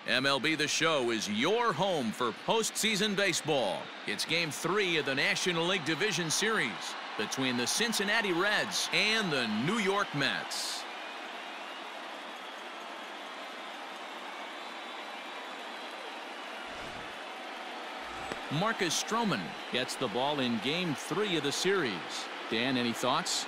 MLB The Show is your home for postseason baseball. It's Game 3 of the National League Division Series between the Cincinnati Reds and the New York Mets. Marcus Stroman gets the ball in Game 3 of the series. Dan, any thoughts?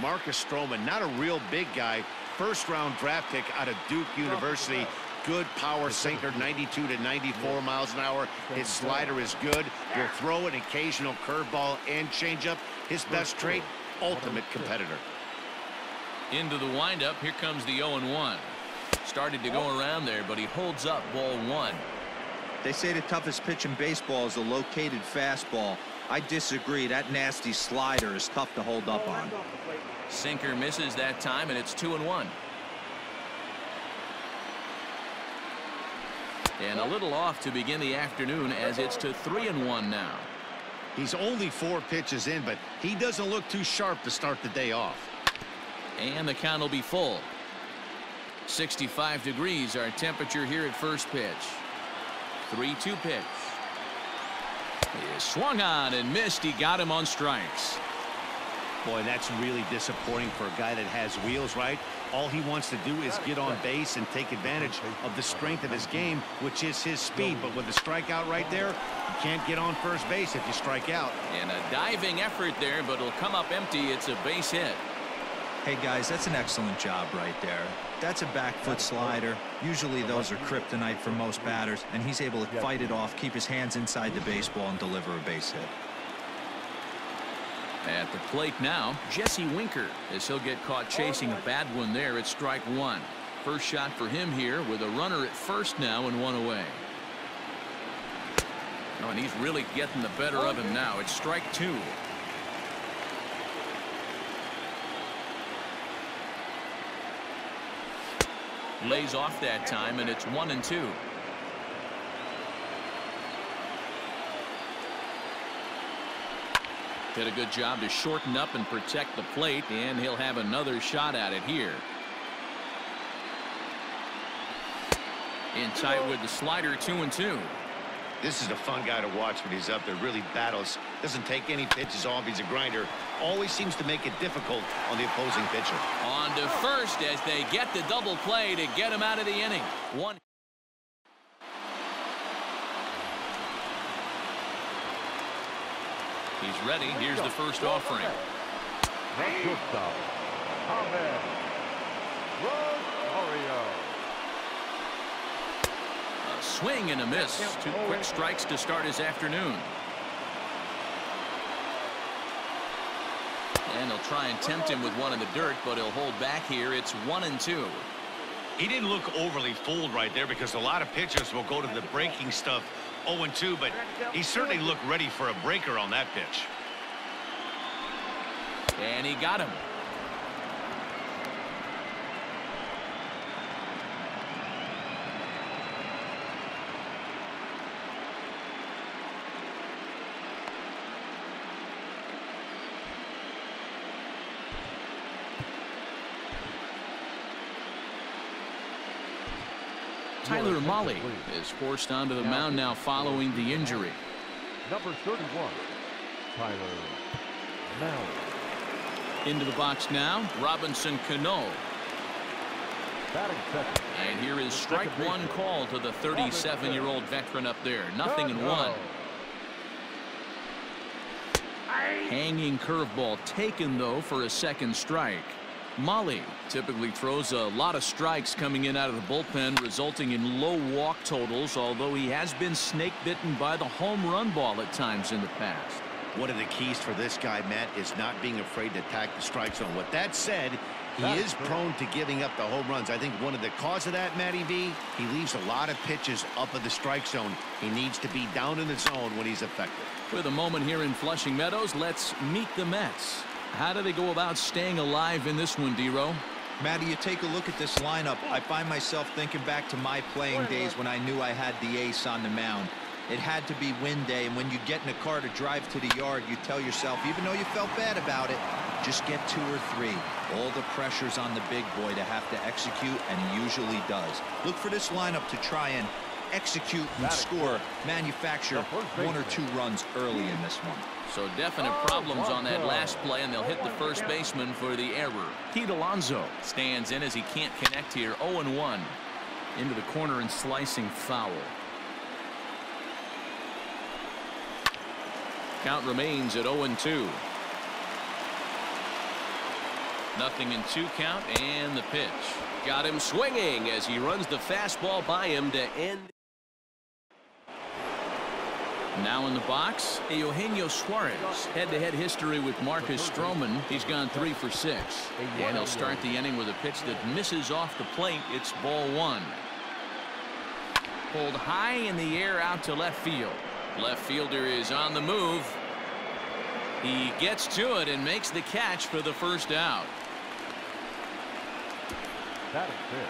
Marcus Stroman, not a real big guy. First-round draft pick out of Duke University. Good power sinker, 92 to 94 miles an hour. His slider is good. Will throw an occasional curveball and changeup. His best trait, ultimate competitor. Into the windup. Here comes the 0-1. Started to go around there, but he holds up ball one. They say the toughest pitch in baseball is a located fastball. I disagree. That nasty slider is tough to hold up on. Sinker misses that time, and it's 2-1. And a little off to begin the afternoon as it's to 3-1 now. He's only 4 pitches in, but he doesn't look too sharp to start the day off. And the count will be full. 65 degrees our temperature here at first pitch. 3-2 pitch. He swung on and missed. He got him on strikes. Boy, that's really disappointing for a guy that has wheels, right? All he wants to do is get on base and take advantage of the strength of his game, which is his speed. But with the strikeout right there, you can't get on first base if you strike out. And a diving effort there, but it'll come up empty. It's a base hit. Hey, guys, that's an excellent job right there. That's a back foot slider. Usually those are kryptonite for most batters, and he's able to fight it off, keep his hands inside the baseball, and deliver a base hit. At the plate now, Jesse Winker, as he'll get caught chasing a bad one there at strike one. First shot for him here with a runner at first now and 1 away. Oh, and he's really getting the better of him now. It's strike 2. Lays off that time, and it's 1-2. Did a good job to shorten up and protect the plate, and he'll have another shot at it here. In tight with the slider, 2-2. This is a fun guy to watch when he's up there. Really battles. Doesn't take any pitches off. He's a grinder. Always seems to make it difficult on the opposing pitcher. On to first as they get the double play to get him out of the inning. One. He's ready. Here's the first offering. A swing and a miss. 2 quick strikes to start his afternoon. And he'll try and tempt him with one in the dirt, but he'll hold back here. It's 1-2. He didn't look overly fooled right there because a lot of pitchers will go to the breaking stuff 0-2, but he certainly looked ready for a breaker on that pitch. And he got him. Tyler Mahle is forced onto the mound now following the injury. Number 31, Tyler Mahle. Into the box now, Robinson Cano. Batting second. And here is strike one call to the 37-year-old veteran up there. 0-1. Hanging curveball taken, though, for a second strike. Mahle typically throws a lot of strikes coming in out of the bullpen, resulting in low walk totals, although he has been snake bitten by the home run ball at times in the past. One of the keys for this guy, Matt, is not being afraid to attack the strike zone. With that said, he is prone to giving up the home runs. I think one of the cause of that, Matty V, he leaves a lot of pitches up in the strike zone. He needs to be down in the zone when he's effective. With a moment here in Flushing Meadows, let's meet the Mets. How do they go about staying alive in this one, D-Row? Matty, you take a look at this lineup. I find myself thinking back to my playing days when I knew I had the ace on the mound. It had to be win day, and when you get in a car to drive to the yard, you tell yourself, even though you felt bad about it, Just get 2 or 3. All the pressure's on the big boy to have to execute, and he usually does. Look for this lineup to try and execute and score, manufacture 1 or 2 runs early in this one. So definite problems on that last play, and they'll hit the first baseman for the error. Pete Alonso stands in as he can't connect here. 0-1. Into the corner and slicing foul. Count remains at 0-2. 0-2 count, and the pitch. Got him swinging as he runs the fastball by him to end. Now in the box, Eugenio Suarez. Head-to-head history with Marcus Stroman. He's gone 3 for 6. And he'll start the inning with a pitch that misses off the plate. It's ball 1. Pulled high in the air out to left field. Left fielder is on the move. He gets to it and makes the catch for the first out. That is it.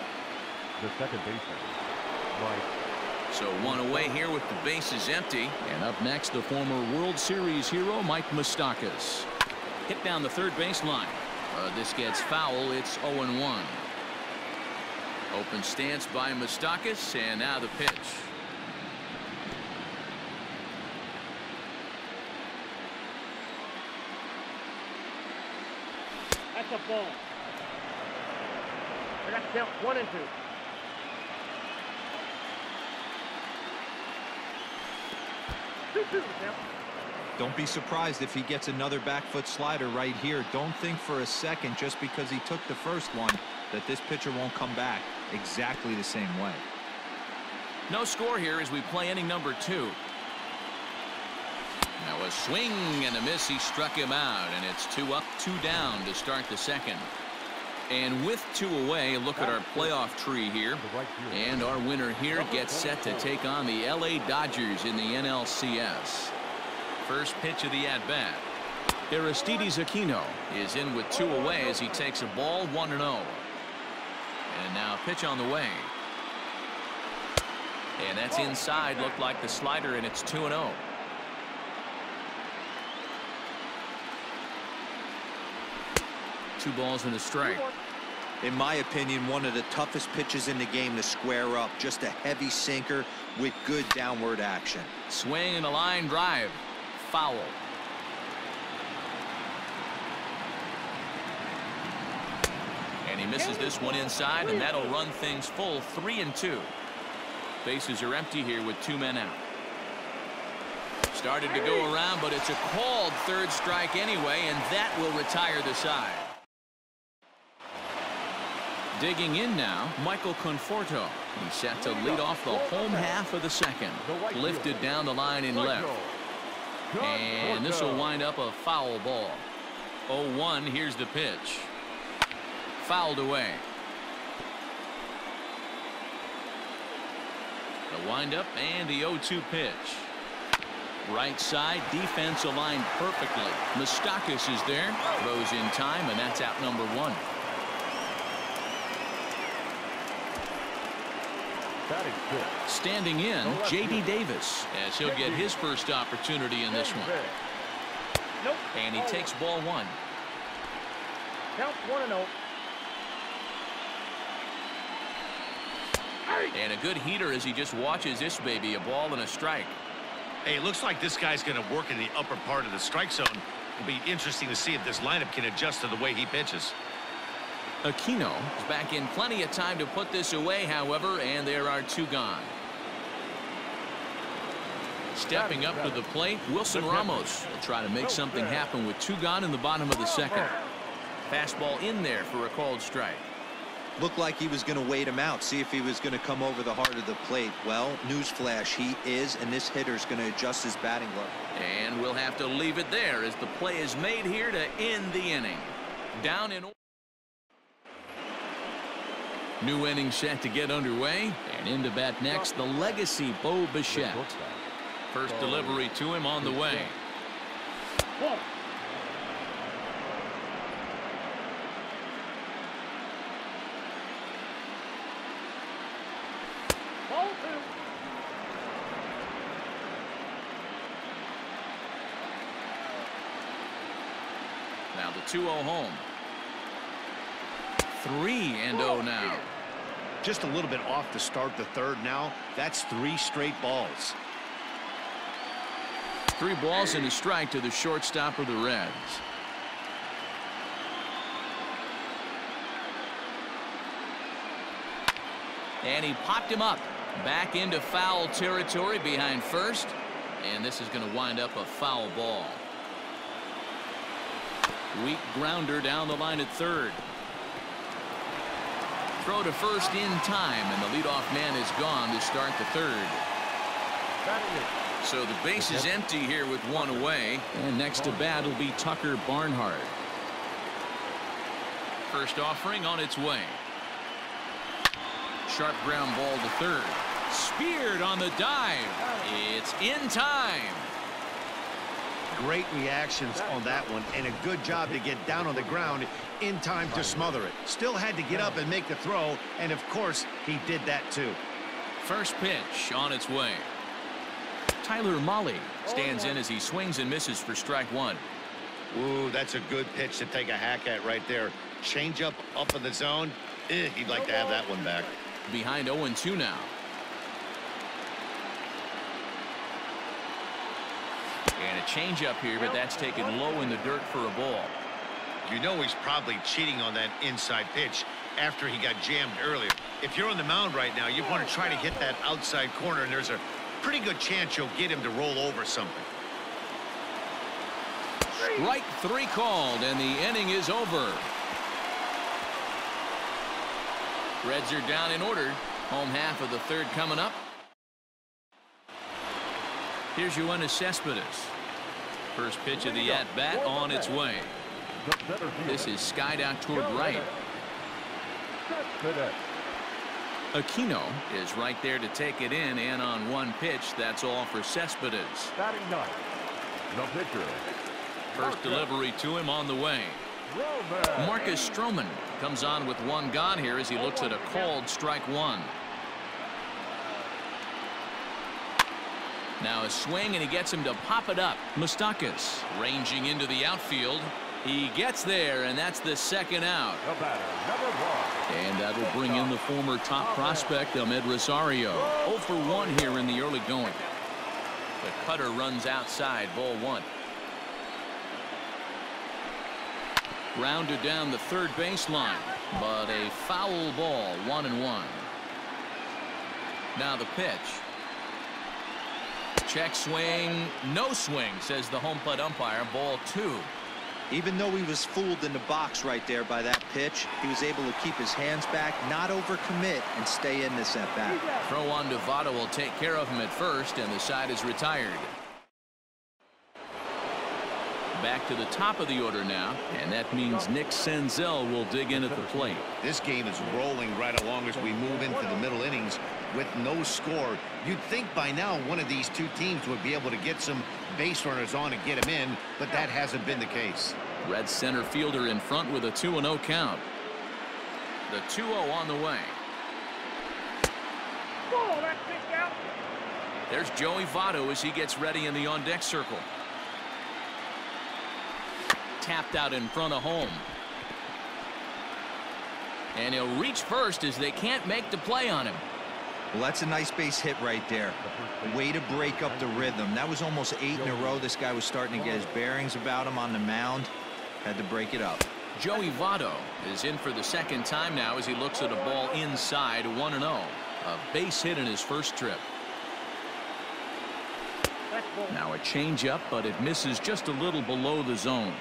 The second baseman, Mike. So 1 away here with the bases empty. And up next, the former World Series hero, Mike Moustakas. Hit down the third baseline. This gets foul. It's 0-1. Open stance by Moustakas, and now the pitch. That's a ball. I got count 1 and 2. Don't be surprised if he gets another back foot slider right here. Don't think for a second, just because he took the first one, that this pitcher won't come back exactly the same way. No score here as we play inning number 2. Now a swing and a miss. He struck him out, and it's 2 up, 2 down to start the second. And with 2 away, look at our playoff tree here. And our winner here gets set to take on the LA Dodgers in the NLCS. First pitch of the at-bat. Aristides Aquino is in with 2 away as he takes a ball 1-0. And now pitch on the way. And that's inside. Looked like the slider, and it's 2-0. Two balls and a strike. In my opinion, one of the toughest pitches in the game to square up. Just a heavy sinker with good downward action. Swing and a line drive. Foul. And he misses this one inside, and that'll run things full. 3-2. Bases are empty here with 2 men out. Started to go around, but it's a called third strike anyway, and that will retire the side. Digging in now, Michael Conforto. He's set to lead off the home half of the second. Lifted down the line in left. And this will wind up a foul ball. 0-1. Here's the pitch. Fouled away. The windup and the 0-2 pitch. Right side, defense aligned perfectly. Moustakas is there. Throws in time, and that's out number 1. Standing in, J.D. Davis, as he'll get his first opportunity in this one. And he takes ball 1. Count 1-0. And a good heater as he just watches this baby. A ball and a strike. Hey, it looks like this guy's going to work in the upper part of the strike zone. It'll be interesting to see if this lineup can adjust to the way he pitches. Aquino is back in plenty of time to put this away, however, and there are 2 gone. Stepping up to the plate, Wilson Ramos will try to make something happen with 2 gone in the bottom of the second. Fastball in there for a called strike. Looked like he was going to wait him out, see if he was going to come over the heart of the plate. Well, newsflash, he is, and this hitter's going to adjust his batting glove. And we'll have to leave it there as the play is made here to end the inning. Down in. New inning set to get underway, and into bat next, the legacy Bo Bichette. First delivery to him on the way. Now the 2-0 home. 3-0 now. Just a little bit off to start the third now. That's 3 straight balls. 3 balls and a strike to the shortstop of the Reds. And he popped him up back into foul territory behind first, and this is going to wind up a foul ball. Weak grounder down the line at third. Throw to first in time, and the leadoff man is gone to start the third. So the base is empty here with 1 away, and next to bat will be Tucker Barnhart. First offering on its way. Sharp ground ball to third. Speared on the dive. It's in time. Great reactions on that one, and a good job to get down on the ground in time to smother it. Still had to get up and make the throw, and of course he did that too. First pitch on its way. Tyler Mahle stands in as he swings and misses for strike 1. Ooh, that's a good pitch to take a hack at right there. Change up in the zone. He'd like to have that one back. Behind 0-2 now. And a changeup here, but that's taken low in the dirt for a ball. You know he's probably cheating on that inside pitch after he got jammed earlier. If you're on the mound right now, you want to try to hit that outside corner, and there's a pretty good chance you'll get him to roll over something. Strike 3 called, and the inning is over. Reds are down in order. Home half of the third coming up. Here's Yoenis Cespedes. First pitch of the at-bat on its way. This is skied out toward right. Aquino is right there to take it in, and on 1 pitch, that's all for Cespedes. Batting 9. The pitcher. First delivery to him on the way. Marcus Stroman comes on with 1 gone here as he looks at a called strike 1. Now a swing, and he gets him to pop it up. Moustakas ranging into the outfield. He gets there, and that's the 2nd out. The batter, number 1. And that'll bring in the former top prospect, Ahmed Rosario. 0 for 1 here in the early going. The cutter runs outside, ball 1. Rounded down the third baseline, but a foul ball, 1-1. Now the pitch. Check swing, no swing, says the home plate umpire, ball 2. Even though he was fooled in the box right there by that pitch, he was able to keep his hands back, not overcommit, and stay in this at bat. Throw on to Votto will take care of him at first, and the side is retired. Back to the top of the order now, and that means Nick Senzel will dig in at the plate. This game is rolling right along as we move into the middle innings with no score. You'd think by now one of these 2 teams would be able to get some base runners on and get them in, but that hasn't been the case. Red center fielder in front with a 2-0 count. The 2-0 on the way. Oh, that's kicked out. There's Joey Votto as he gets ready in the on-deck circle. Tapped out in front of home. And he'll reach first as they can't make the play on him. Well, that's a nice base hit right there. Way to break up the rhythm. That was almost 8 in a row. This guy was starting to get his bearings about him on the mound. Had to break it up. Joey Votto is in for the 2nd time now as he looks at a ball inside, 1-0. A base hit in his first trip. Now a changeup, but it misses just a little below the zone.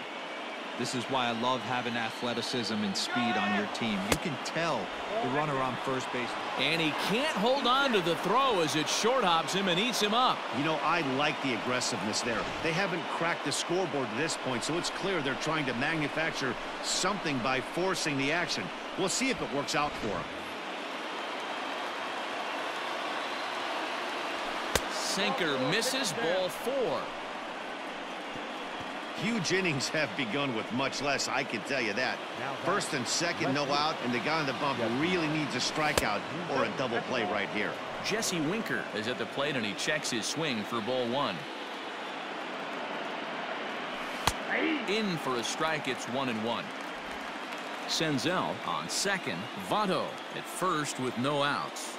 This is why I love having athleticism and speed on your team. You can tell the runner on first base. And he can't hold on to the throw as it short hops him and eats him up. You know, I like the aggressiveness there. They haven't cracked the scoreboard to this point, so it's clear they're trying to manufacture something by forcing the action. We'll see if it works out for them. Sinker misses, ball 4. Huge innings have begun with much less, I can tell you that. First and second, no out, and the guy on the bump really needs a strikeout or a double play right here. Jesse Winker is at the plate, and he checks his swing for ball 1. In for a strike. It's 1-1. Senzel on second. Votto at first with no outs.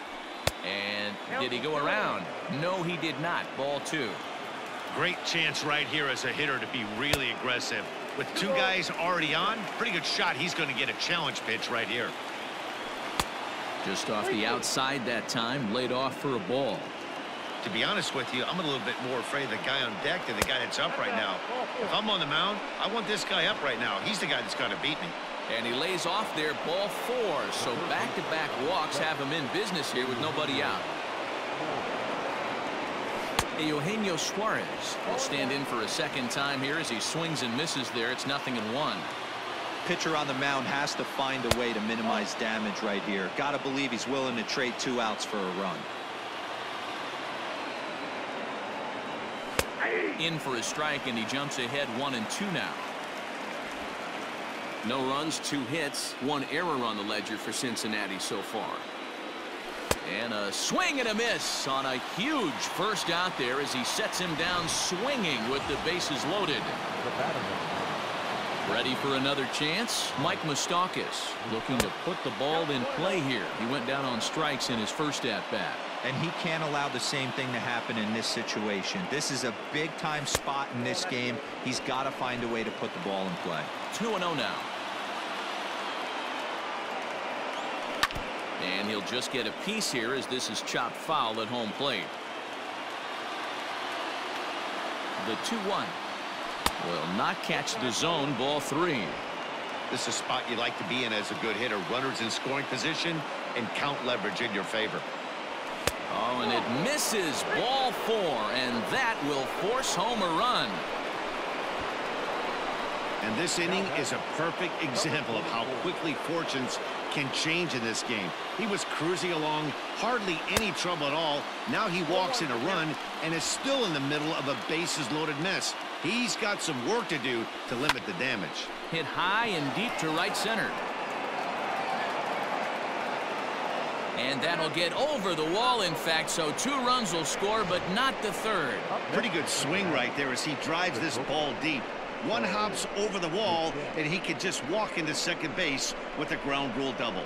And did he go around? No, he did not. Ball 2. Great chance right here as a hitter to be really aggressive. With 2 guys already on, pretty good shot. He's going to get a challenge pitch right here. Just off the outside that time, laid off for a ball. To be honest with you, I'm a little bit more afraid of the guy on deck than the guy that's up right now. If I'm on the mound, I want this guy up right now. He's the guy that's going to beat me. And he lays off there, ball 4. So back-to-back walks have him in business here with nobody out. Eugenio Suarez will stand in for a second time here as he swings and misses there. It's 0-1. Pitcher on the mound has to find a way to minimize damage right here. Gotta believe he's willing to trade 2 outs for a run. In for a strike, and he jumps ahead 1-2 now. No runs, 2 hits, 1 error on the ledger for Cincinnati so far. And a swing and a miss on a huge first out there as he sets him down swinging with the bases loaded. Ready for another chance? Mike Moustakas looking to put the ball in play here. He went down on strikes in his first at-bat. And he can't allow the same thing to happen in this situation. This is a big-time spot in this game. He's got to find a way to put the ball in play. 2-0 now. And he'll just get a piece here as this is chopped foul at home plate. The 2-1 will not catch the zone. Ball 3. This is a spot you like to be in as a good hitter. Runners in scoring position and count leverage in your favor. Oh, and it misses. Ball 4, and that will force home a run. And this inning is a perfect example of how quickly fortunes can change in this game. He was cruising along, hardly any trouble at all. Now he walks in a run and is still in the middle of a bases-loaded mess. He's got some work to do to limit the damage. Hit high and deep to right center. And that'll get over the wall, in fact, so 2 runs will score, but not the 3rd. Pretty good swing right there as he drives this ball deep. 1 hops over the wall, and he can just walk into second base with a ground rule double.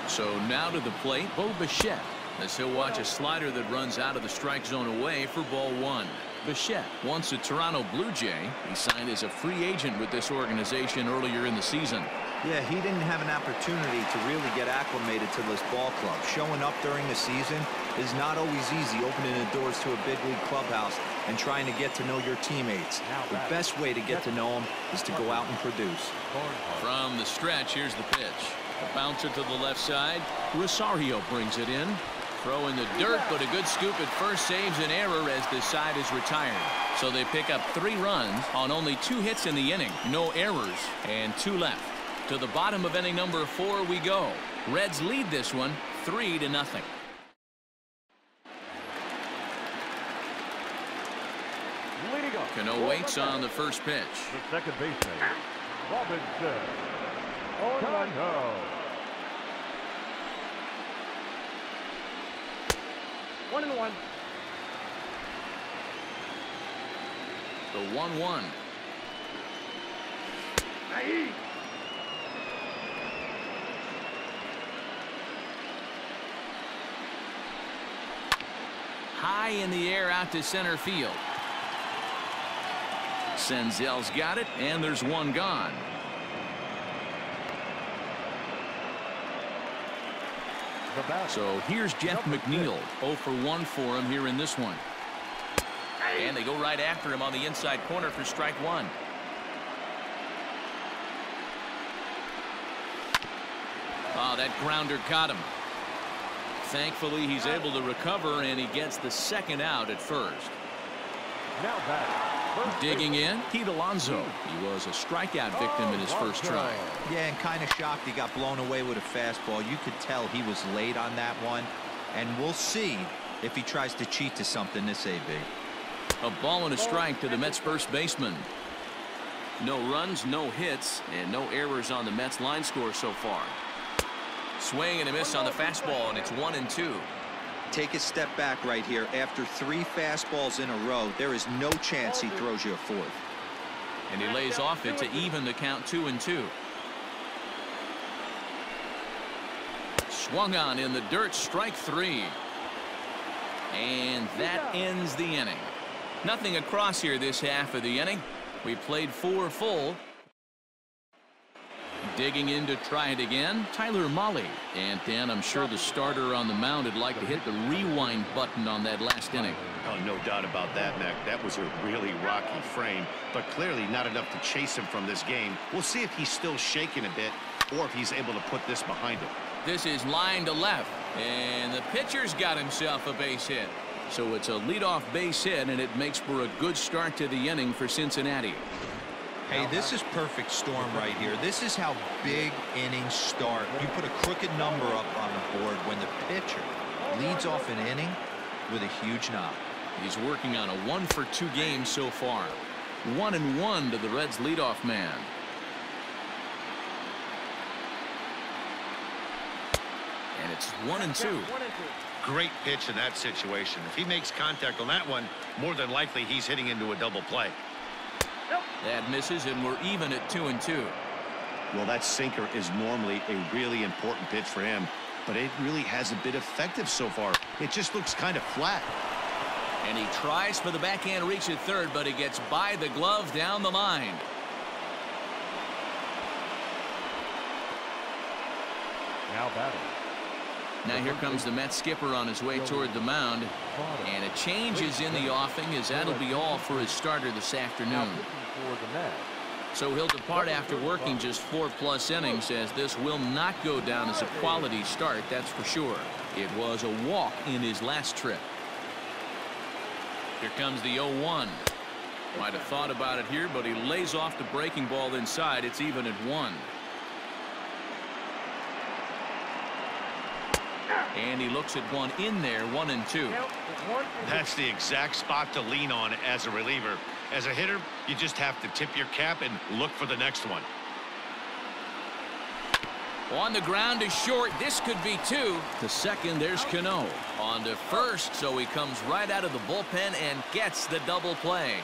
So now to the plate, Bo Bichette, as he'll watch a slider that runs out of the strike zone away for ball 1. Bichette, once a Toronto Blue Jay, he signed as a free agent with this organization earlier in the season. Yeah, he didn't have an opportunity to really get acclimated to this ball club. Showing up during the season is not always easy, opening the doors to a big league clubhouse and trying to get to know your teammates. The best way to get to know them is to go out and produce. From the stretch, here's the pitch. A bouncer to the left side. Rosario brings it in. Throw in the dirt, but a good scoop at first saves an error as the side is retired. So they pick up 3 runs on only 2 hits in the inning. No errors and 2 left. To the bottom of inning number 4 we go. Reds lead this one 3-0. Cano waits on the first pitch. The second baseman, Robinson. Cano. 1-1. The 1-1. High in the air out to center field. Senzel's got it, and there's 1 gone. So here's Jeff McNeil. 0 for 1 for him here in this one. And they go right after him on the inside corner for strike 1. Oh, that grounder caught him. Thankfully, he's able to recover, and he gets the 2nd out at first. Now back. Digging in, Pete Alonso. He was a strikeout victim in his first try. Yeah, and kind of shocked he got blown away with a fastball. You could tell he was late on that one. And we'll see if he tries to cheat to something this AB. A ball and a strike to the Mets first baseman. No runs, no hits, and no errors on the Mets line score so far. Swing and a miss on the fastball, and it's 1-2. take a step back right here. After 3 fastballs in a row, there is no chance he throws you a 4th. And he lays off it to even the count 2-2. Swung on in the dirt, strike 3. And that ends the inning. Nothing across here this half of the inning. We played 4 full. Digging in to try it again, Tyler Mahle. And Dan, I'm sure the starter on the mound would like to hit the rewind button on that last inning. Oh, no doubt about that, Mac. That was a really rocky frame, but clearly not enough to chase him from this game. We'll see if he's still shaking a bit or if he's able to put this behind him. This is line to left, and the pitcher's got himself a base hit. So it's a leadoff base hit, and it makes for a good start to the inning for Cincinnati. Hey, this is perfect storm right here. This is how big innings start. You put a crooked number up on the board when the pitcher leads off an inning with a huge knock. He's working on a 1-for-2 game so far. 1-1 to the Reds leadoff man. And it's 1-2. Great pitch in that situation. If he makes contact on that one, more than likely he's hitting into a double play. That misses, and we're even at 2-2. Well, that sinker is normally a really important pitch for him, but it really hasn't been effective so far. It just looks kind of flat. And he tries for the backhand reach at third, but he gets by the glove down the line. Now batting. Now here comes the Mets skipper on his way toward the mound. And a change is in the offing, as that'll be all for his starter this afternoon. So he'll depart after working just 4+ innings, as this will not go down as a quality start, that's for sure. It was a walk in his last trip. Here comes the 0-1. Might have thought about it here, but he lays off the breaking ball inside. It's even at 1. And he looks at one in there, 1-2. That's the exact spot to lean on as a reliever. As a hitter, you just have to tip your cap and look for the next one. On the ground is short. This could be 2. To second, there's Cano. On to first, so he comes right out of the bullpen and gets the double play.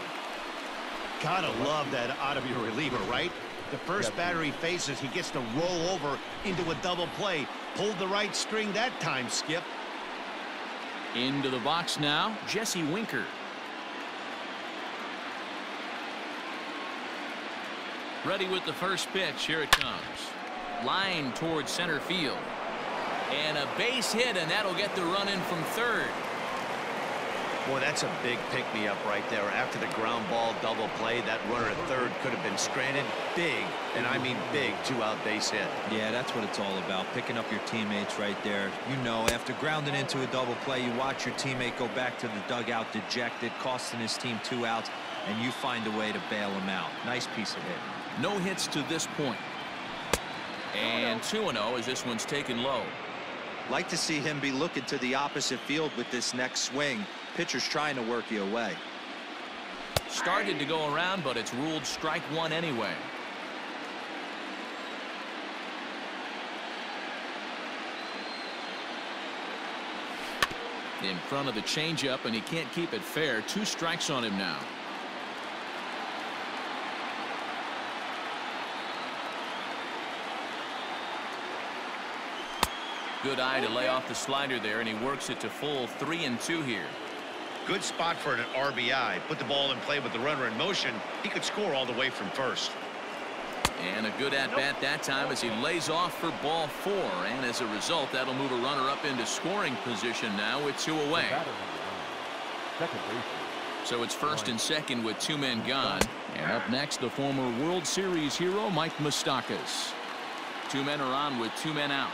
Gotta love that out of your reliever, right? The first batter he faces, he gets to roll over into a double play. Pulled the right string that time, Skip. Into the box now, Jesse Winker. Ready with the first pitch. Here it comes. Line towards center field. And a base hit, and that'll get the run in from third. Boy, that's a big pick-me-up right there. After the ground ball double play, that runner at third could have been stranded. Big, and I mean big, 2-out base hit. Yeah, that's what it's all about, picking up your teammates right there. You know, after grounding into a double play, you watch your teammate go back to the dugout dejected, costing his team 2 outs, and you find a way to bail him out. Nice piece of hit. No hits to this point. And 2-0 as this one's taken low. Like to see him be looking to the opposite field with this next swing. Pitcher's trying to work you away. Started to go around, but it's ruled strike 1 anyway. In front of the changeup, and he can't keep it fair. 2 strikes on him now. Good eye to lay off the slider there, and he works it to full 3-2 here. Good spot for an RBI. Put the ball in play with the runner in motion. He could score all the way from first. And a good at-bat that time as he lays off for ball 4. And as a result, that'll move a runner up into scoring position now with 2 away. So it's first and second with 2 men gone. And up next, the former World Series hero, Mike Moustakas. 2 men are on with 2 men out.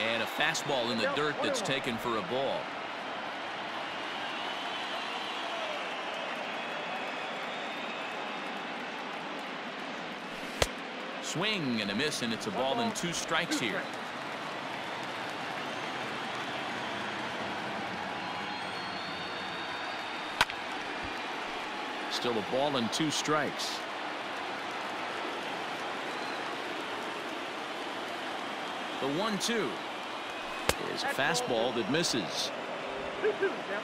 And a fastball in the dirt that's taken for a ball. Swing and a miss, and it's a ball and 2 strikes here. Still a ball and 2 strikes. The 1-2. is a fastball that misses. 2-2, Kemp.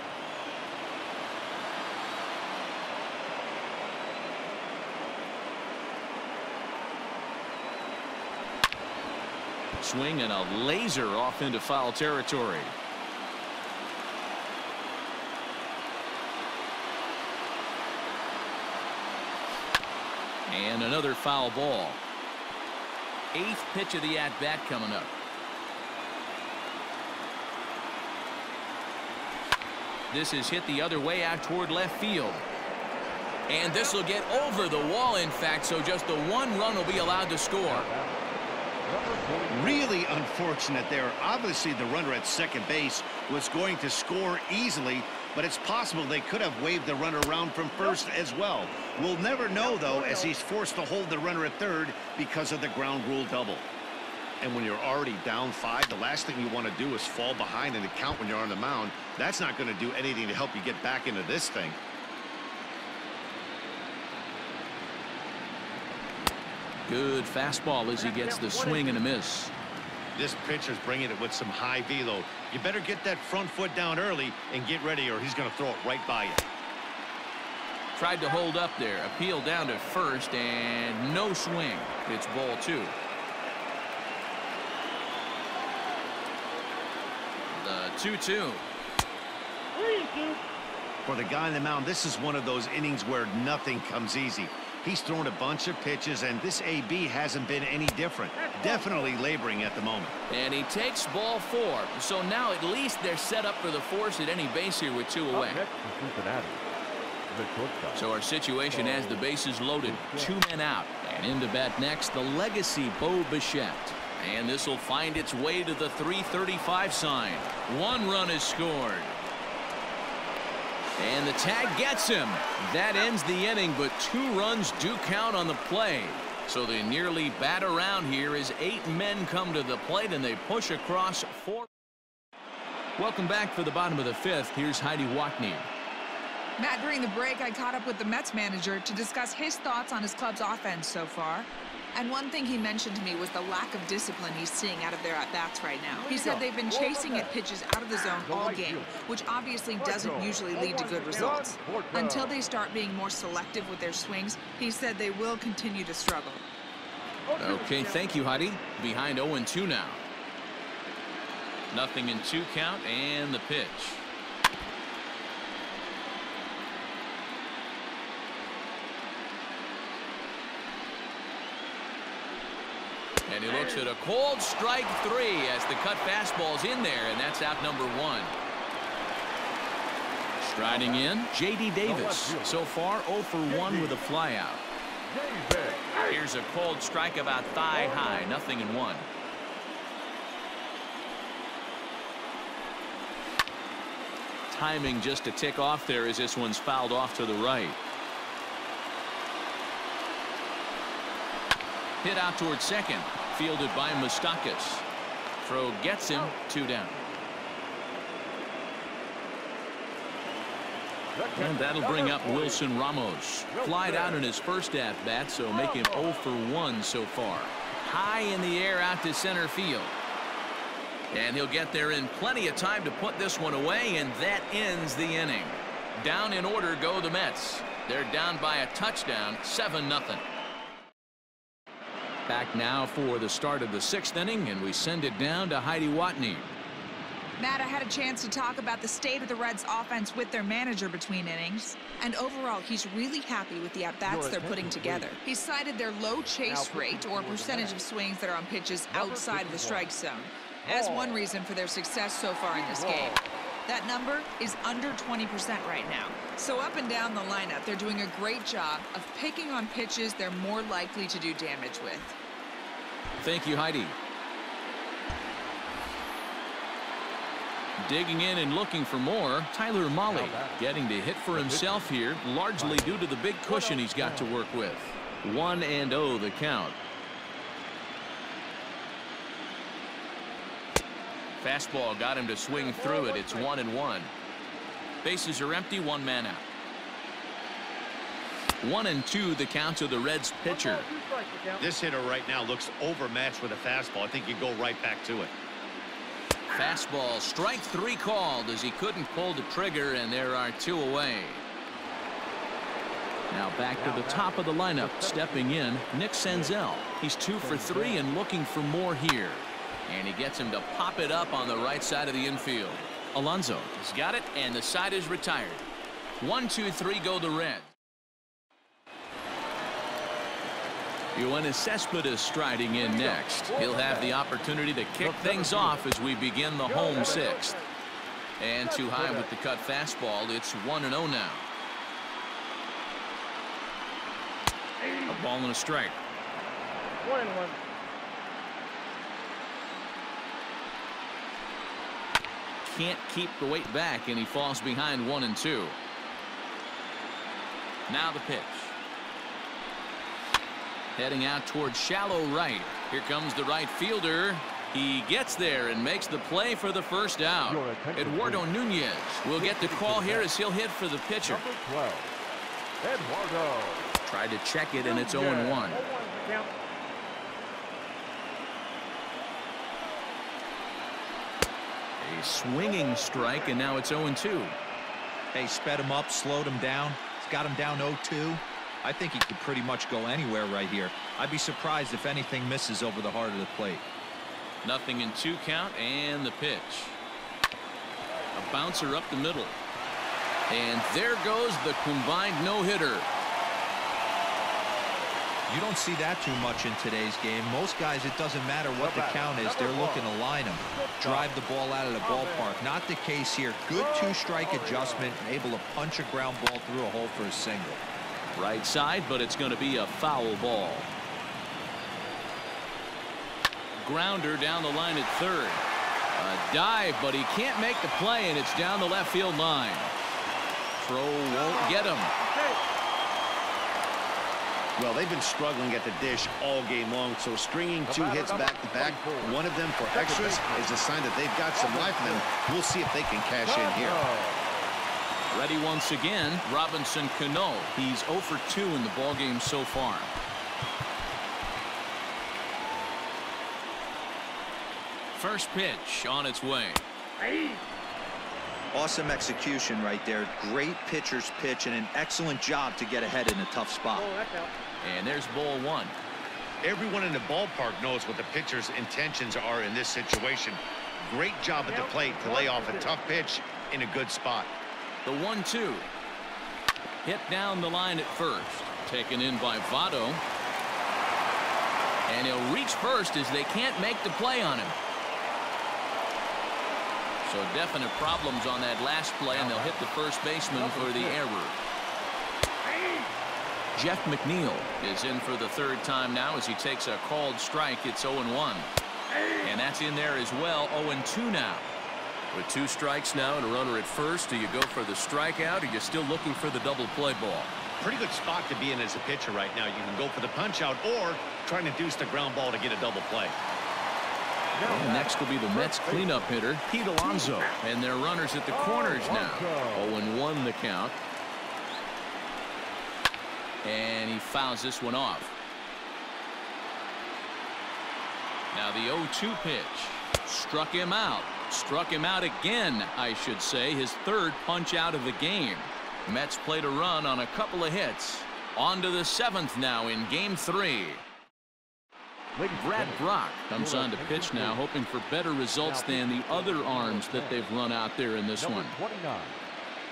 Swing and a laser off into foul territory. And another foul ball. 8th pitch of the at-bat coming up. This is hit the other way out toward left field. And this will get over the wall, in fact, so just the 1 run will be allowed to score. Really unfortunate there. Obviously, the runner at second base was going to score easily, but it's possible they could have waved the runner around from first as well. We'll never know, though, as he's forced to hold the runner at third because of the ground rule double. And when you're already down 5, the last thing you want to do is fall behind in the count when you're on the mound. That's not going to do anything to help you get back into this thing. Good fastball as he gets the swing and a miss. This pitcher's bringing it with some high velo. You better get that front foot down early and get ready, or he's going to throw it right by you. Tried to hold up there. Appeal down to first and no swing. It's ball 2. The 2-2. 3-2. For the guy on the mound, this is one of those innings where nothing comes easy. He's thrown a bunch of pitches, and this AB hasn't been any different. Definitely laboring at the moment. And he takes ball 4. So now at least they're set up for the force at any base here with 2 away. Up next is Cincinnati. The shortstop. So our situation has the bases loaded. 2 men out. And in to bat next, the legacy Bo Bichette. And this will find its way to the 335 sign. 1 run is scored. And the tag gets him. That ends the inning, but 2 runs do count on the play. So they nearly bat around here as 8 men come to the plate and they push across 4. Welcome back for the bottom of the 5th. Here's Heidi Watney. Matt, during the break, I caught up with the Mets manager to discuss his thoughts on his club's offense so far. And one thing he mentioned to me was the lack of discipline he's seeing out of their at-bats right now. He said they've been chasing at pitches out of the zone all game, which obviously doesn't usually lead to good results. Until they start being more selective with their swings, he said they will continue to struggle. Okay, thank you, Heidi. Behind 0-2 now. Nothing in 2 count, and the pitch. And he looks at a cold strike 3 as the cut fastball's in there, and that's out number 1. Striding in, J.D. Davis. So far 0 for 1 with a flyout. Here's a cold strike about thigh high, nothing in 1. Timing just to tick off there as this one's fouled off to the right. Hit out towards second. Fielded by Moustakas. Throw gets him. 2 down. And that'll bring up Wilson Ramos. Flied out in his first at-bat, so make him 0 for 1 so far. High in the air out to center field. And he'll get there in plenty of time to put this one away, and that ends the inning. Down in order go the Mets. They're down by a touchdown, 7-0. Back now for the start of the 6th inning, and we send it down to Heidi Watney. Matt, I had a chance to talk about the state of the Reds offense with their manager between innings, and overall he's really happy with the at-bats they're putting together. He cited their low chase rate, or percentage of swings that are on pitches outside of the strike zone, as one reason for their success so far in this game. That number is under 20% right now. So up and down the lineup, they're doing a great job of picking on pitches they're more likely to do damage with. Thank you, Heidi. Digging in and looking for more, Tyler Mahle getting to hit for himself here, largely due to the big cushion he's got to work with. 1-0 the count. Fastball got him to swing through it. It's 1-1. Bases are empty, 1 man out. 1-2 the count to the Reds pitcher. This hitter right now looks overmatched with a fastball. I think you go right back to it. Fastball, strike 3 called as he couldn't pull the trigger, and there are 2 away. Now back to the top of the lineup, stepping in, Nick Senzel. He's 2 for 3 and looking for more here. And he gets him to pop it up on the right side of the infield. Alonso has got it, and the side is retired. 1, 2, 3 go the Reds. Yoenis Cespedes striding in next. He'll have the opportunity to kick things off as we begin the home 6th. And too high with the cut fastball. It's 1-0 now. A ball and a strike. 1-1. Can't keep the weight back, and he falls behind 1-2. Now the pitch. Heading out towards shallow right. Here comes the right fielder. He gets there and makes the play for the first out. Eduardo Nunez will get the call here as he'll hit for the pitcher. Number 12, Eduardo. Tried to check it, and it's 0-1. A swinging strike, and now it's 0-2. Hey, sped him up, slowed him down. He's got him down 0-2. I think he could pretty much go anywhere right here. I'd be surprised if anything misses over the heart of the plate. 0-2 count, and the pitch. A bouncer up the middle. And there goes the combined no-hitter. You don't see that too much in today's game. Most guys, it doesn't matter what the count is. They're looking to line them, drive the ball out of the ballpark. Not the case here. Good 2-strike adjustment, able to punch a ground ball through a hole for a single. Right side, but it's going to be a foul ball. Grounder down the line at third. A dive, but he can't make the play, and it's down the left field line. Throw won't get him. Well, they've been struggling at the dish all game long, so stringing 2 hits back-to-back, one of them for extras, is a sign that they've got some life in them. We'll see if they can cash in here. Ready once again, Robinson Cano. He's 0 for 2 in the ballgame so far. First pitch on its way. Awesome execution right there. Great pitcher's pitch and an excellent job to get ahead in a tough spot. And there's ball 1. Everyone in the ballpark knows what the pitcher's intentions are in this situation. Great job at the plate to lay off a tough pitch in a good spot. The 1-2. Hit down the line at first. Taken in by Votto. And he'll reach first as they can't make the play on him. So definite problems on that last play, and they'll hit the first baseman for the error. Jeff McNeil is in for the 3rd time now as he takes a called strike. It's 0-1. And that's in there as well. 0-2 now. With 2 strikes now and a runner at first, do you go for the strikeout, or are you still looking for the double play ball? Pretty good spot to be in as a pitcher right now. You can go for the punch out or try to deuce the ground ball to get a double play. And next will be the Mets cleanup hitter, Pete Alonso. And their runners at the corners now. 0-1 the count. And he fouls this one off. Now the 0-2 pitch. Struck him out. Struck him out again, I should say. His 3rd punch out of the game. Mets played a run on a couple of hits. On to the 7th now in game 3. Brad Brock comes on to pitch now, hoping for better results than the other arms that they've run out there in this one.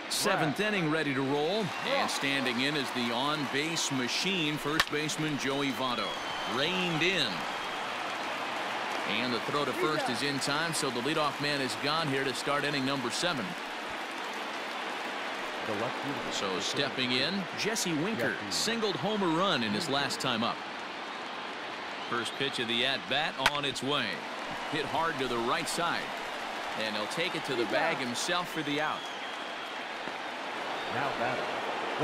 7th inning ready to roll, and standing in is the on-base machine, first baseman Joey Votto. Reined in. And the throw to first is in time, so the leadoff man is gone here to start inning number 7. So stepping in, Jesse Winker singled home a run in his last time up. First pitch of the at-bat on its way. Hit hard to the right side. And he'll take it to the bag himself for the out.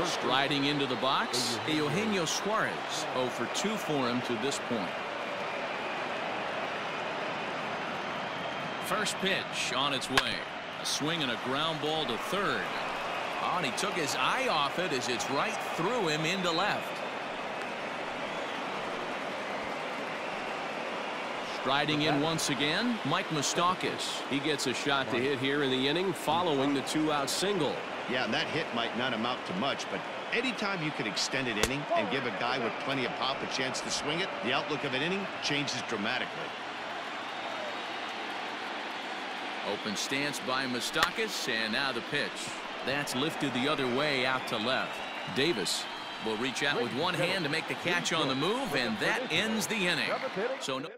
Striding into the box, Eugenio Suarez. 0 for 2 for him to this point. First pitch on its way. A swing and a ground ball to third. Oh, and he took his eye off it as it's right through him into left. Riding in once again, Mike Moustakas. He gets a shot to hit here in the inning following the 2-out single. Yeah, and that hit might not amount to much, but anytime you can extend an inning and give a guy with plenty of pop a chance to swing it, the outlook of an inning changes dramatically. Open stance by Moustakas, and now the pitch. That's lifted the other way out to left. Davis will reach out with one hand to make the catch on the move, and that ends the inning. So no.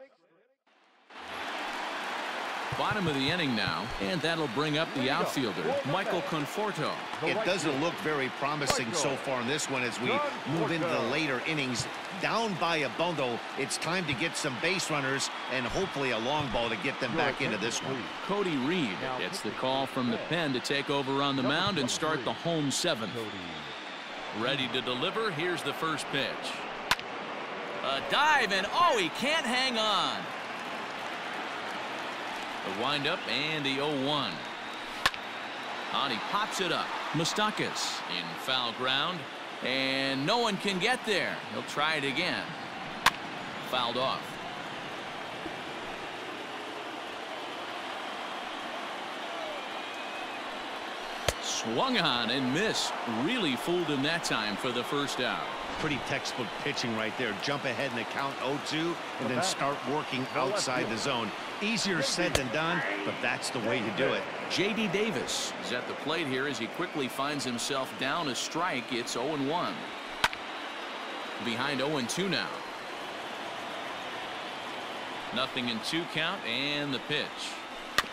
Bottom of the inning now, and that'll bring up the outfielder, Michael Conforto. It doesn't look very promising so far in this one as we move into the later innings. Down by a bundle, it's time to get some base runners and hopefully a long ball to get them back into this one. Cody Reed gets the call from the pen to take over on the mound and start the home seventh. Ready to deliver. Here's the first pitch. A dive, and oh, he can't hang on. The windup and the 0-1. On he pops it up. Moustakas in foul ground, and no one can get there. He'll try it again. Fouled off. Swung on and missed. Really fooled him that time for the first out. Pretty textbook pitching right there. Jump ahead in the count 0-2 and then start working outside the zone. Easier said than done, but that's the way to do it. J.D. Davis is at the plate here as he quickly finds himself down a strike. It's 0-1. Behind 0-2 now. Nothing in 2 count, and the pitch.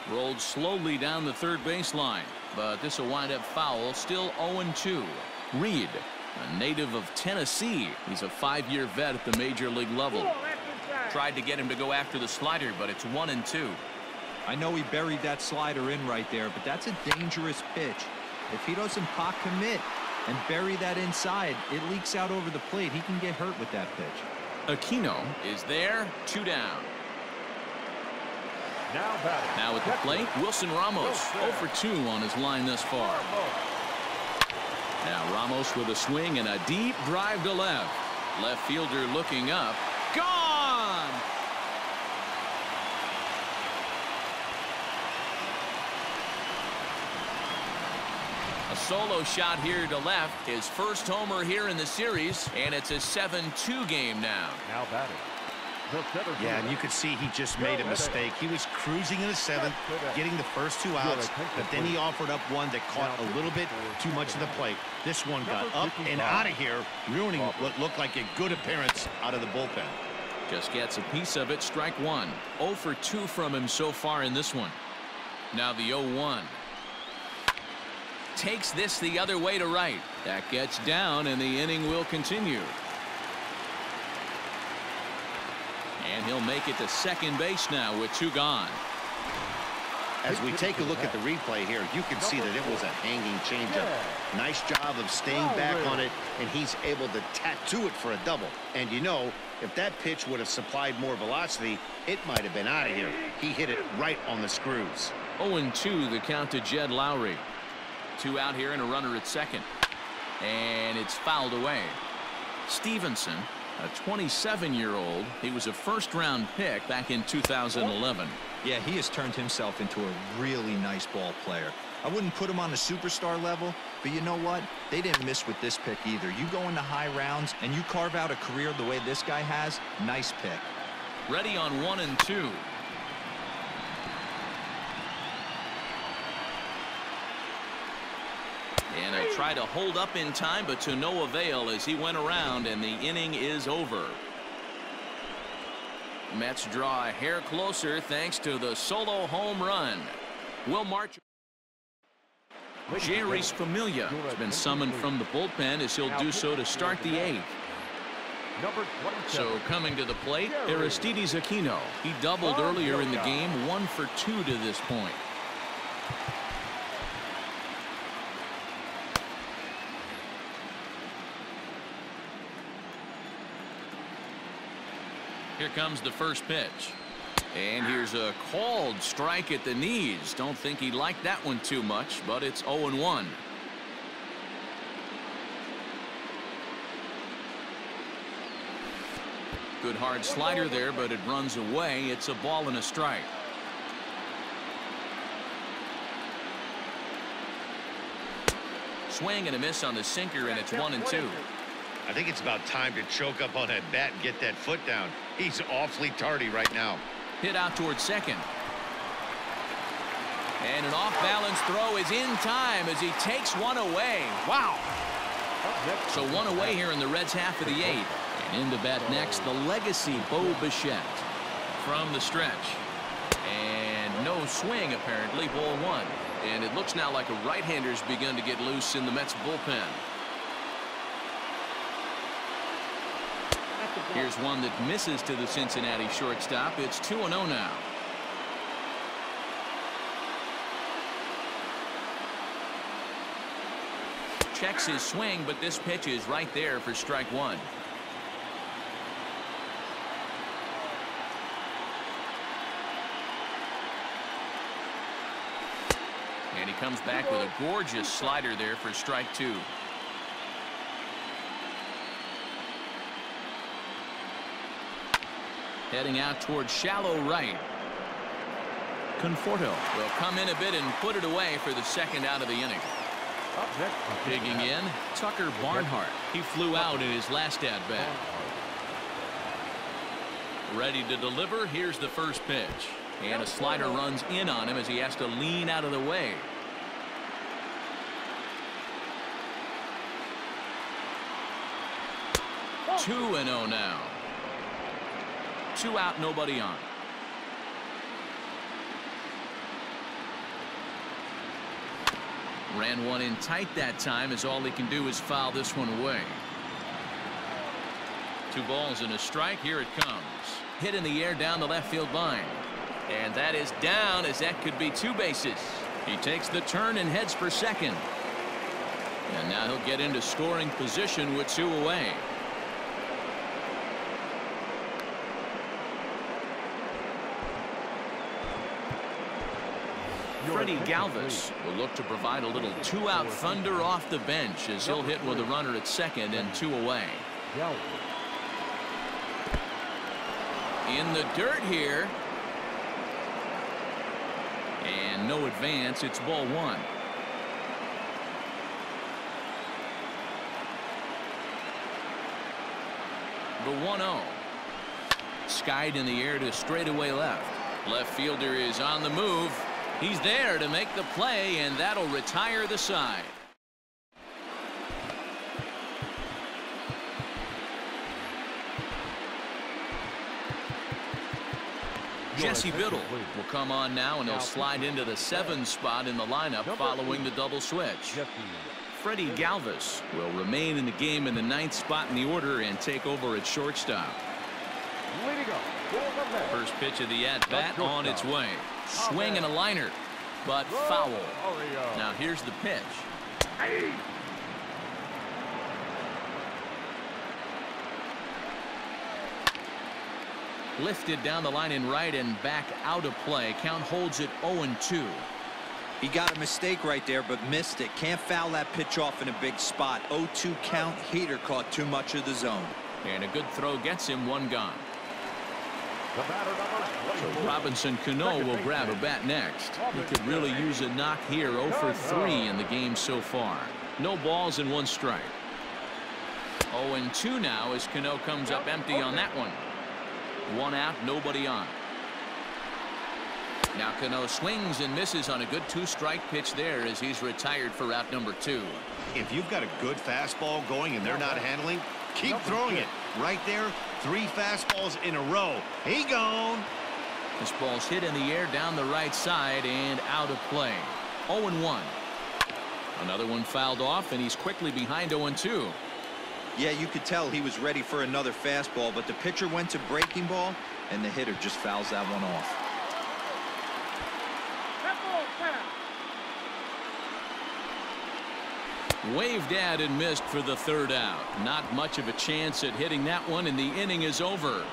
Rolled slowly down the third baseline, but this will wind up foul. Still 0-2. Reed, a native of Tennessee. He's a 5-year vet at the major league level. Tried to get him to go after the slider, but it's 1-2. I know he buried that slider in right there, but that's a dangerous pitch. If he doesn't pot commit and bury that inside, it leaks out over the plate. He can get hurt with that pitch. Aquino is there. 2 down. Now at the plate, Wilson Ramos. 0-for-2 on his line thus far. Now Ramos with a swing and a deep drive to left. Left fielder looking up. Gone! A solo shot here to left. His first homer here in the series, and it's a 7-2 game now. Now batting. Yeah, and you could see he just made a mistake. He was cruising in the 7th, getting the first 2 outs, but then he offered up one that caught a little bit too much of the plate. This one got up and out of here, ruining what looked like a good appearance out of the bullpen. Just gets a piece of it. Strike 1. 0-for-2 from him so far in this one. Now the 0-1. Takes this the other way to right. That gets down, and the inning will continue. And he'll make it to second base now with 2 gone. As we take a look at the replay here, you can see that it was a hanging changeup. Nice job of staying back on it, and he's able to tattoo it for a double. And you know, if that pitch would have supplied more velocity, it might have been out of here. He hit it right on the screws. 0-2 the count to Jed Lowry. 2 out here and a runner at second. And it's fouled away. Stevenson, a 27-year-old. He was a first-round pick back in 2011. Yeah, he has turned himself into a really nice ball player. I wouldn't put him on the superstar level, but you know what? They didn't miss with this pick either. You go into high rounds and you carve out a career the way this guy has, nice pick. Ready on 1-2. And I try to hold up in time, but to no avail as he went around, and the inning is over. Mets draw a hair closer thanks to the solo home run. We'll march. Jerry's Familia has been summoned from the bullpen as he'll do so to start the 8th. So coming to the plate, Aristides Aquino. He doubled earlier in the game, 1-for-2 to this point. Here comes the first pitch. And here's a called strike at the knees. Don't think he liked that one too much, but it's 0-1. Good hard slider there, but it runs away. It's a ball and a strike. Swing and a miss on the sinker, and it's 1-2. I think it's about time to choke up on that bat and get that foot down. He's awfully tardy right now. Hit out towards second. And an off-balance throw is in time as he takes one away. Wow. So one away here in the Reds' half of the 8th. And in to bat next, the legacy Bo Bichette from the stretch. And no swing, apparently, ball 1. And it looks now like a right-hander's begun to get loose in the Mets bullpen. Here's one that misses to the Cincinnati shortstop. It's 2-0 now. Checks his swing, but this pitch is right there for strike 1. And he comes back with a gorgeous slider there for strike 2. Heading out towards shallow right. Conforto will come in a bit and put it away for the second out of the inning. Digging in, Tucker Barnhart. He flew out in his last at-bat. Ready to deliver. Here's the first pitch. And a slider runs in on him as he has to lean out of the way. Two and 0 now. 2 out, nobody on. Ran one in tight that time, as all he can do is foul this one away. 2 balls and a strike. Here it comes. Hit in the air down the left field line. And that is down, as that could be 2 bases. He takes the turn and heads for second. And now he'll get into scoring position with 2 away. Freddie Galvis will look to provide a little 2-out thunder off the bench as he'll hit with a runner at second and 2 away. In the dirt here. And no advance. It's ball 1. The 1-0. Skied in the air to straightaway left. Left fielder is on the move. He's there to make the play, and that'll retire the side. Jesse Biddle will come on now, and he'll slide into the 7 spot in the lineup following the double switch. Freddie Galvis will remain in the game in the 9th spot in the order and take over at shortstop. First pitch of the at-bat on its way. Swing and a liner, but foul. Now here's the pitch. Lifted down the line in right and back out of play. Count holds it 0-2. He got a mistake right there, but missed it. Can't foul that pitch off in a big spot. 0-2 count. Heater caught too much of the zone. And a good throw gets him 1 gone. So Robinson Cano will grab a bat next. He could really use a knock here. 0 for 3 in the game so far. No balls and 1 strike. 0-2 now as Cano comes up empty on that one. 1 out, nobody on. Now Cano swings and misses on a good 2-strike pitch there as he's retired for out number 2. If you've got a good fastball going and they're not handling, keep throwing it. Right there, 3 fastballs in a row. He gone. This ball's hit in the air down the right side and out of play. 0-1. Another one fouled off, and he's quickly behind 0-2. Yeah, you could tell he was ready for another fastball, but the pitcher went to breaking ball, and the hitter just fouls that one off. Waved at and missed for the 3rd out. Not much of a chance at hitting that one, and the inning is over.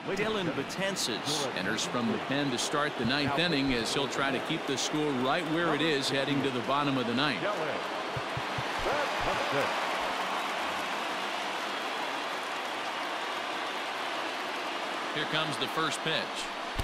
Dylan Betances enters from the pen to start the 9th inning as he'll try to keep the score right where it is heading to the bottom of the 9th. Here comes the first pitch.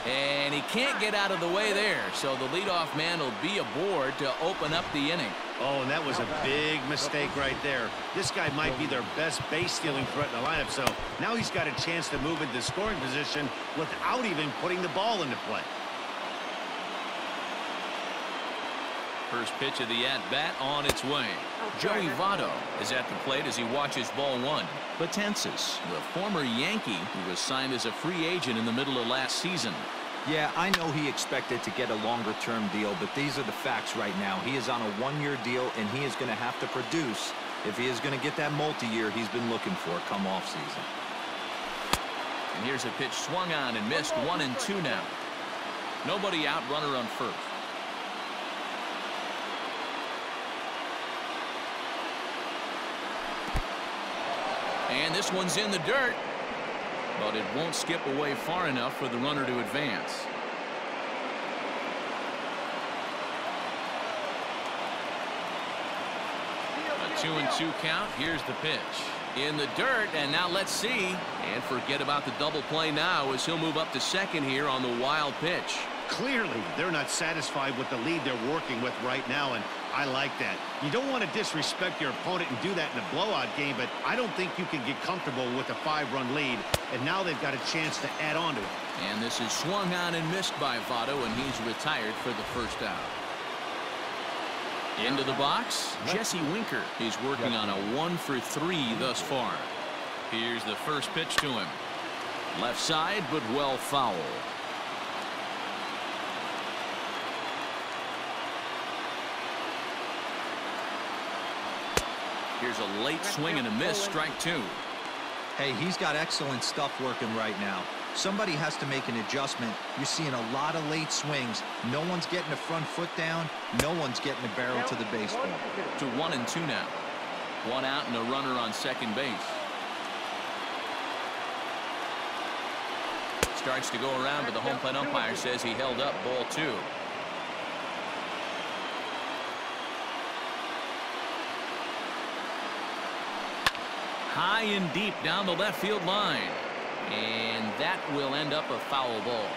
And he can't get out of the way there, so the leadoff man will be aboard to open up the inning. Oh, and that was a big mistake right there. This guy might be their best base-stealing threat in the lineup, so now he's got a chance to move into scoring position without even putting the ball into play. First pitch of the at-bat on its way. Joey Votto is at the plate as he watches ball one. Betances, the former Yankee who was signed as a free agent in the middle of last season. Yeah, I know he expected to get a longer-term deal, but these are the facts right now. He is on a one-year deal, and he is going to have to produce if he is going to get that multi-year he's been looking for come off-season. And here's a pitch swung on and missed. 1-2 now. Nobody out, runner on first. And this one's in the dirt, but it won't skip away far enough for the runner to advance. A 2-2 count. Here's the pitch. In the dirt, and now let's see. And forget about the double play now as he'll move up to second here on the wild pitch. Clearly, they're not satisfied with the lead they're working with right now, and I like that. You don't want to disrespect your opponent and do that in a blowout game, but I don't think you can get comfortable with a 5-run lead, and now they've got a chance to add on to it. And this is swung on and missed by Votto, and he's retired for the first out. Into the box, Jesse Winker. He's working on a 1-for-3 thus far. Here's the first pitch to him. Left side, but well foul. Here's a late swing and a miss, strike two. Hey, he's got excellent stuff working right now. Somebody has to make an adjustment. You're seeing a lot of late swings. No one's getting the front foot down. No one's getting the barrel to the baseball. To 1-2 now. One out and a runner on second base. Starts to go around, but the home plate umpire says he held up. Ball two. High and deep down the left field line. And that will end up a foul ball.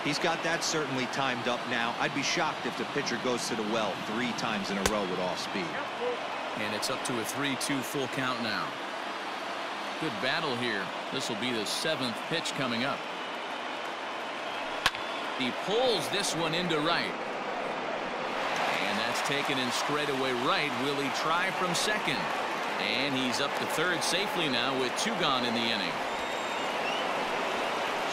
He's got that certainly timed up now. I'd be shocked if the pitcher goes to the well 3 times in a row with off speed. And it's up to a 3-2 full count now. Good battle here. This will be the 7th pitch coming up. He pulls this one into right. And that's taken in straightaway right. Will he try from second? And he's up to third safely now with 2 gone in the inning.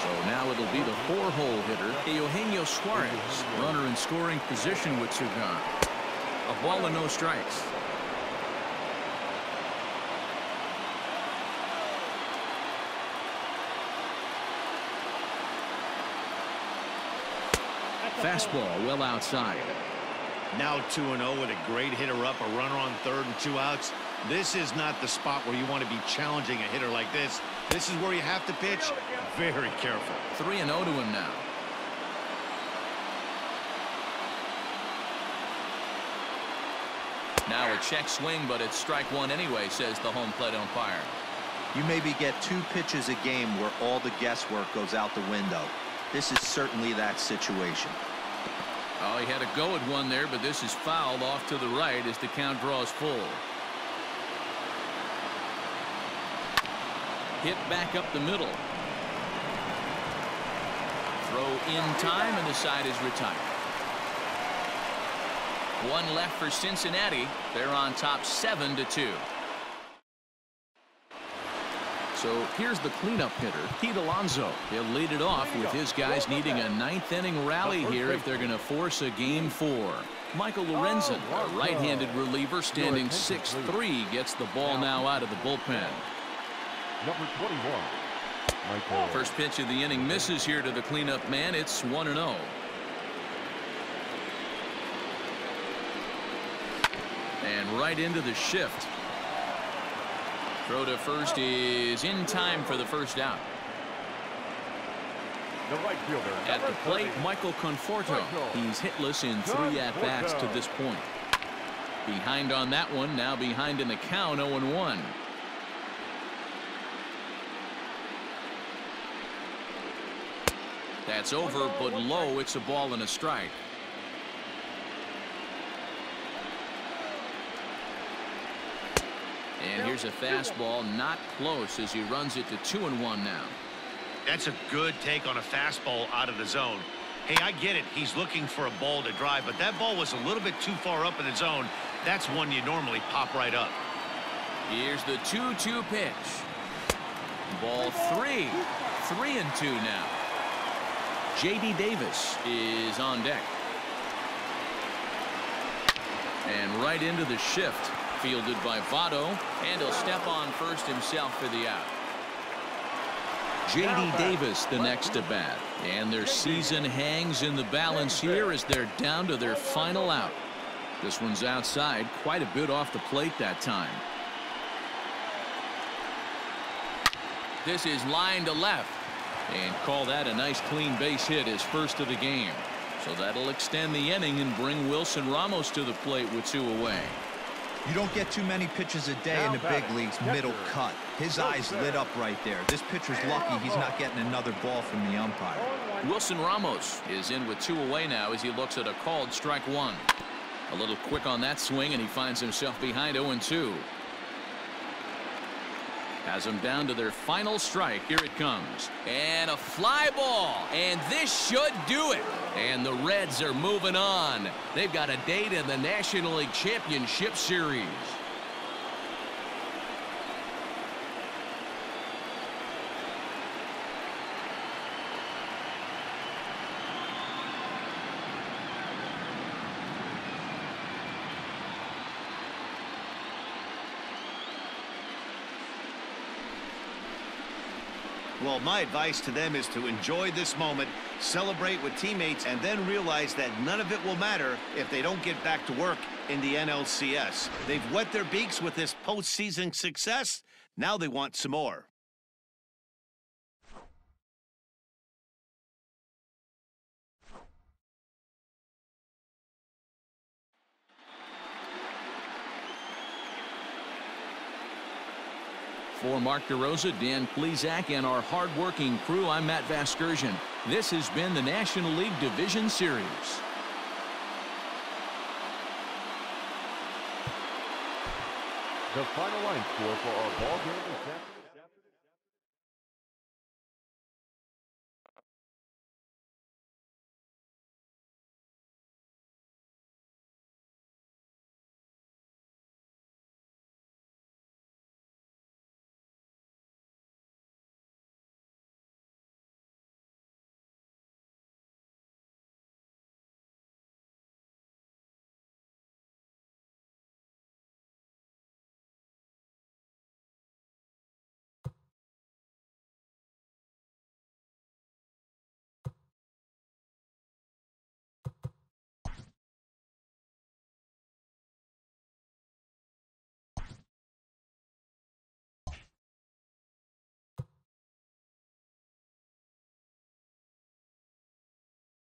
So now it'll be the 4-hole hitter, Eugenio Suarez, runner in scoring position with 2 gone. A ball and no strikes. Fastball well outside. Now 2-0 with a great hitter up, a runner on third and 2 outs. This is not the spot where you want to be challenging a hitter like this. This is where you have to pitch very careful. 3-0 to him now. Now a check swing, but it's strike one anyway, says the home plate umpire. You maybe get 2 pitches a game where all the guesswork goes out the window. This is certainly that situation. Oh, he had a go at one there, but this is fouled off to the right as the count draws full. Hit back up the middle. Throw in time, and the side is retired. 1 left for Cincinnati. They're on top 7-2. So here's the cleanup hitter, Pete Alonso. He'll lead it off with his guys needing a 9th inning rally here if they're going to force a game 4. Michael Lorenzen, a right-handed reliever standing 6'3", gets the ball now out of the bullpen. Number 21. First pitch of the inning misses here to the cleanup man. It's 1-0. And right into the shift. Throw to first is in time for the first out. The right fielder. At the plate, Michael Conforto. He's hitless in 3 at-bats to this point. Behind on that one, now behind in the count, 0-1. That's over, but low. It's a ball and a strike. And here's a fastball, not close, as he runs it to 2-1 now. That's a good take on a fastball out of the zone. Hey, I get it. He's looking for a ball to drive, but that ball was a little bit too far up in the zone. That's one you normally pop right up. Here's the 2-2 pitch. Ball 3. 3-2 now. J.D. Davis is on deck. And right into the shift. Fielded by Votto, and he'll step on first himself for the out. J.D. Davis the next at bat, and their season hangs in the balance here as they're down to their final out. This one's outside, quite a bit off the plate that time. This is line to left, and call that a nice clean base hit, his first of the game. So that'll extend the inning and bring Wilson Ramos to the plate with 2 away. You don't get too many pitches a day in the big leagues middle cut. His eyes lit up right there. This pitcher's lucky he's not getting another ball from the umpire. Wilson Ramos is in with 2 away now as he looks at a called strike 1. A little quick on that swing, and he finds himself behind 0-2. Has them down to their final strike. Here it comes. And a fly ball. And this should do it. And the Reds are moving on. They've got a date in the National League Championship Series. Well, my advice to them is to enjoy this moment, celebrate with teammates, and then realize that none of it will matter if they don't get back to work in the NLCS. They've wet their beaks with this postseason success. Now they want some more. For Mark DeRosa, Dan Plesac, and our hard-working crew, I'm Matt Vasgersian. This has been the National League Division Series. The final line score for our ball game this afternoon.